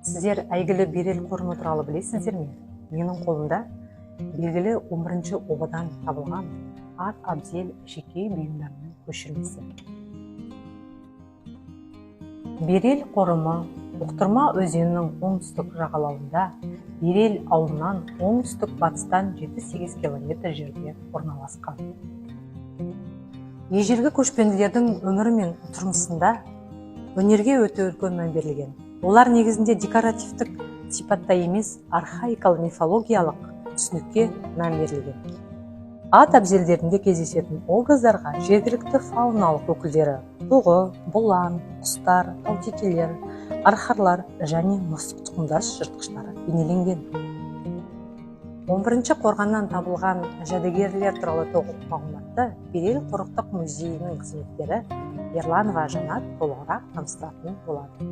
Сіздер әйгілі Берел қорымы туралы білесіздер ме? Менің қолымда белгілі 11-ші обадан табылған ат абзел жеке бұйымдарының көшірмесі. Берел қорымы Бұқтырма өзенінің оңтүстік жағалауында Берел ауылынан оңтүстік батыстан 7-8 километр жерде орналасқан. Ежелгі көшпенділердің өмірі мен тұрмысында өнерге өте үлкен мән берілген. Олар негізінде декоративтік сипатта емес, архаикалық мифологиялық түсінікке мән берілген. Ат әбзелдерінде кездесетін образдарға жергілікті фауналық өкілдері бұғы, бұлан, құстар, таутекелер, арқарлар және мысық тұқымдас жыртқыштары бейнеленген. 11-ші қорғаннан табылған жәдігерлер туралы толық мағлұматты Берел қорықтық музейінің қызметкері Ерланова Жанат толығырақ таныстыратын болады.